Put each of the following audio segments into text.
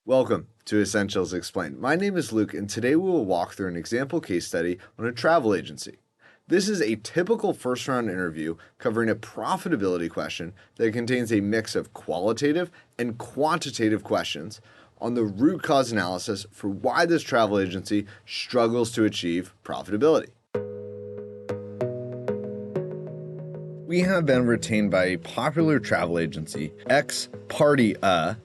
Welcome to Essentials Explained. My name is Luke, and today we will walk through an example case study on a travel agency. This is a typical first-round interview covering a profitability question that contains a mix of qualitative and quantitative questions on the root cause analysis for why this travel agency struggles to achieve profitability. We have been retained by a popular travel agency,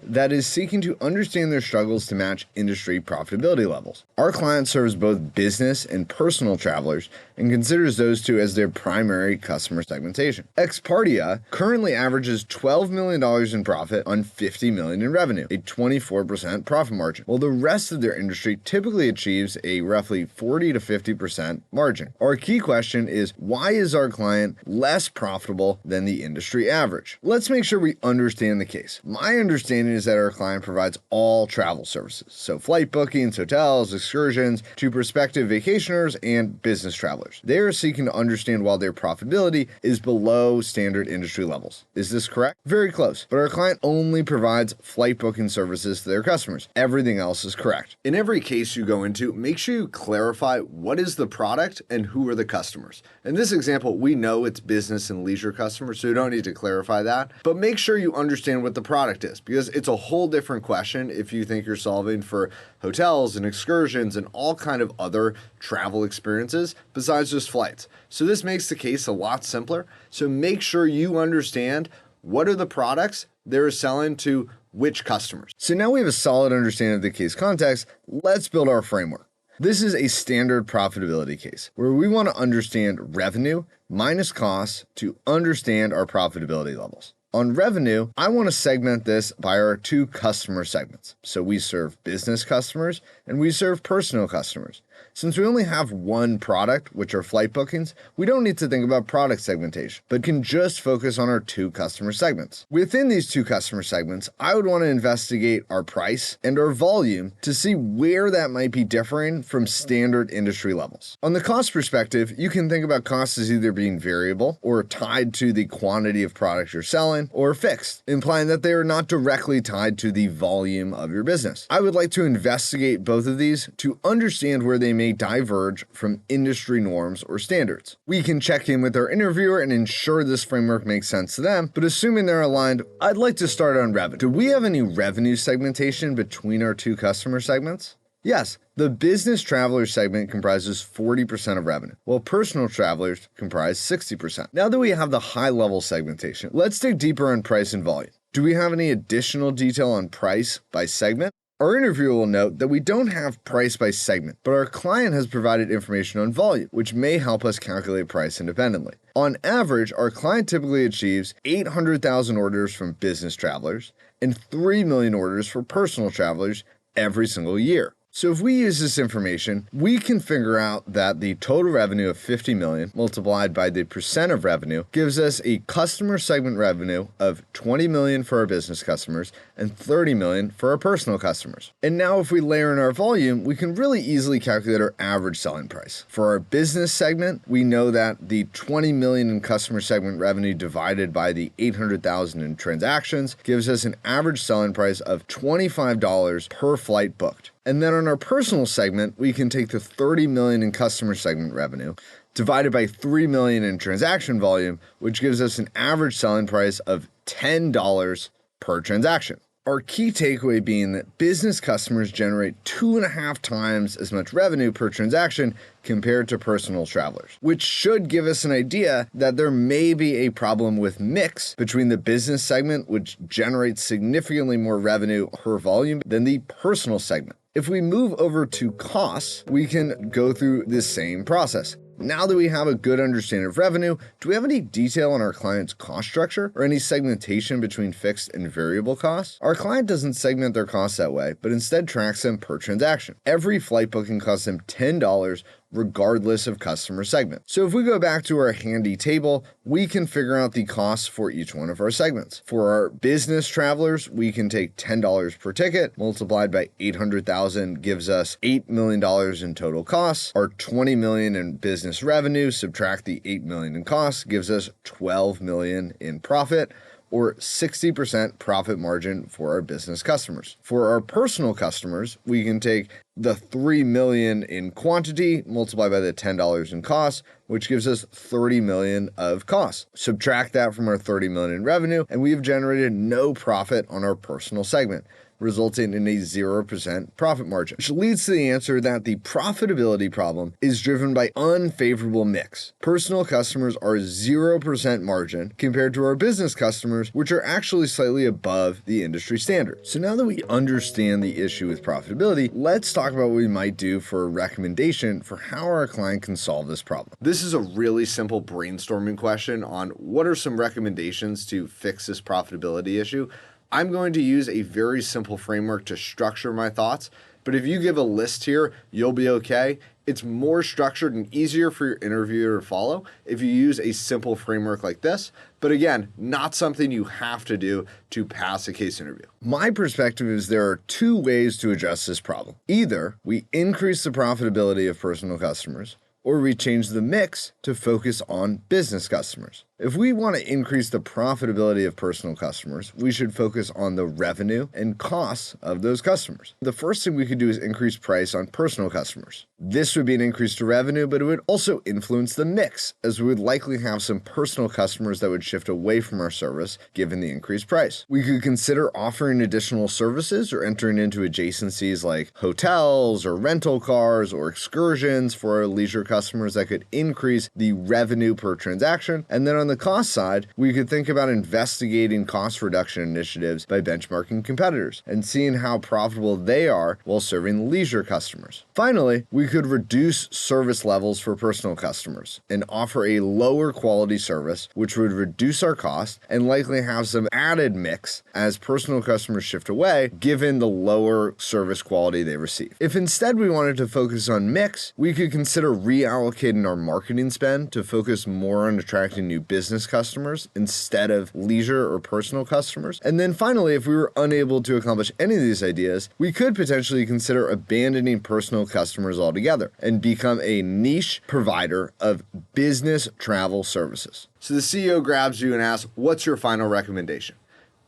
that is seeking to understand their struggles to match industry profitability levels. Our client serves both business and personal travelers and considers those two as their primary customer segmentation. Currently averages $12 million in profit on $50 million in revenue, a 24% profit margin, while the rest of their industry typically achieves a roughly 40 to 50% margin. Our key question is, why is our client less profitable than the industry average? Let's make sure we understand the case. My understanding is that our client provides all travel services, so flight bookings, hotels, excursions to prospective vacationers and business travelers. They are seeking to understand why their profitability is below standard industry levels. Is this correct? Very close, but our client only provides flight booking services to their customers. Everything else is correct. In every case you go into, make sure you clarify what is the product and who are the customers. In this example, we know it's business and leisure customers, so you don't need to clarify that, but make sure you understand what the product is, because it's a whole different question if you think you're solving for hotels and excursions and all kind of other travel experiences besides just flights. So this makes the case a lot simpler. So make sure you understand what are the products they're selling to which customers. So now we have a solid understanding of the case context. Let's build our framework. This is a standard profitability case where we want to understand revenue minus costs to understand our profitability levels. On revenue, I want to segment this by our two customer segments. So we serve business customers and we serve personal customers. Since we only have one product, which are flight bookings, we don't need to think about product segmentation, but can just focus on our two customer segments. Within these two customer segments, I would want to investigate our price and our volume to see where that might be differing from standard industry levels. On the cost perspective, you can think about costs as either being variable or tied to the quantity of products you're selling, or fixed, implying that they are not directly tied to the volume of your business. I would like to investigate both of these to understand where they may diverge from industry norms or standards. We can check in with our interviewer and ensure this framework makes sense to them, but assuming they're aligned, I'd like to start on revenue. Do we have any revenue segmentation between our two customer segments? Yes, the business traveler segment comprises 40% of revenue, while personal travelers comprise 60%. Now that we have the high-level segmentation, let's dig deeper on price and volume. Do we have any additional detail on price by segment? Our interviewer will note that we don't have price by segment, but our client has provided information on volume, which may help us calculate price independently. On average, our client typically achieves 800,000 orders from business travelers and 3 million orders for personal travelers every single year. So if we use this information, we can figure out that the total revenue of 50 million multiplied by the percent of revenue gives us a customer segment revenue of 20 million for our business customers and 30 million for our personal customers. And now if we layer in our volume, we can really easily calculate our average selling price. For our business segment, we know that the 20 million in customer segment revenue divided by the 800,000 in transactions gives us an average selling price of $25 per flight booked. And then on our personal segment, we can take the 30 million in customer segment revenue divided by 3 million in transaction volume, which gives us an average selling price of $10 per transaction. Our key takeaway being that business customers generate 2.5 times as much revenue per transaction compared to personal travelers, which should give us an idea that there may be a problem with mix between the business segment, which generates significantly more revenue per volume than the personal segment. If we move over to costs, we can go through this same process. Now that we have a good understanding of revenue, do we have any detail on our client's cost structure or any segmentation between fixed and variable costs? Our client doesn't segment their costs that way, but instead tracks them per transaction. Every flight booking costs them $10 regardless of customer segment. So if we go back to our handy table, we can figure out the costs for each one of our segments. For our business travelers, we can take $10 per ticket multiplied by 800,000 gives us $8 million in total costs. Our 20 million in business revenue, subtract the 8 million in costs, gives us 12 million in profit. or 60% profit margin for our business customers. For our personal customers, we can take the 3 million in quantity multiplied by the $10 in cost, which gives us 30 million of costs. Subtract that from our 30 million in revenue, and we have generated no profit on our personal segment, resulting in a 0% profit margin, which leads to the answer that the profitability problem is driven by unfavorable mix. Personal customers are 0% margin compared to our business customers, which are actually slightly above the industry standard. So now that we understand the issue with profitability, let's talk about what we might do for a recommendation for how our client can solve this problem. This is a really simple brainstorming question on what are some recommendations to fix this profitability issue. I'm going to use a very simple framework to structure my thoughts, but if you give a list here, you'll be okay. It's more structured and easier for your interviewer to follow if you use a simple framework like this, but again, not something you have to do to pass a case interview. My perspective is there are two ways to address this problem. Either we increase the profitability of personal customers, or we change the mix to focus on business customers. If we want to increase the profitability of personal customers, we should focus on the revenue and costs of those customers. The first thing we could do is increase price on personal customers. This would be an increase to revenue, but it would also influence the mix, as we would likely have some personal customers that would shift away from our service given the increased price. We could consider offering additional services or entering into adjacencies like hotels or rental cars or excursions for our leisure customers that could increase the revenue per transaction. And then on the cost side, we could think about investigating cost reduction initiatives by benchmarking competitors and seeing how profitable they are while serving leisure customers. Finally, we could reduce service levels for personal customers and offer a lower quality service, which would reduce our cost and likely have some added mix as personal customers shift away given the lower service quality they receive. If instead we wanted to focus on mix, we could consider reallocating our marketing spend to focus more on attracting new business customers instead of leisure or personal customers. And then finally, if we were unable to accomplish any of these ideas, we could potentially consider abandoning personal customers altogether and become a niche provider of business travel services. So the CEO grabs you and asks, "What's your final recommendation?"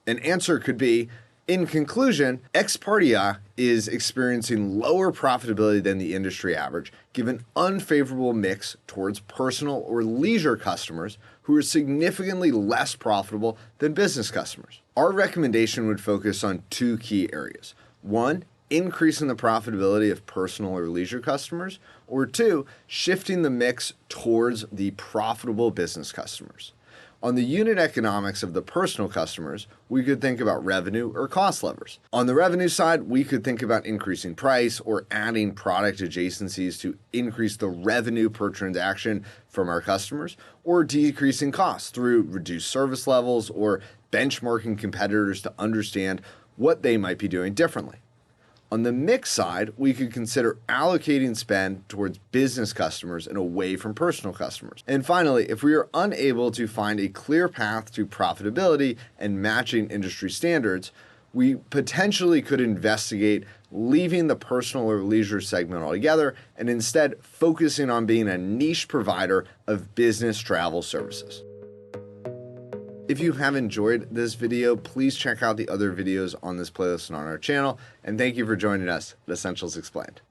An answer could be, in conclusion, Expedia is experiencing lower profitability than the industry average, given unfavorable mix towards personal or leisure customers who are significantly less profitable than business customers. Our recommendation would focus on two key areas. One, increasing the profitability of personal or leisure customers, or two, shifting the mix towards the profitable business customers. On the unit economics of the personal customers, we could think about revenue or cost levers. On the revenue side, we could think about increasing price or adding product adjacencies to increase the revenue per transaction from our customers, or decreasing costs through reduced service levels or benchmarking competitors to understand what they might be doing differently. On the mix side, we could consider allocating spend towards business customers and away from personal customers. And finally, if we are unable to find a clear path to profitability and matching industry standards, we potentially could investigate leaving the personal or leisure segment altogether and instead focusing on being a niche provider of business travel services. If you have enjoyed this video, please check out the other videos on this playlist and on our channel, and thank you for joining us at Essentials Explained.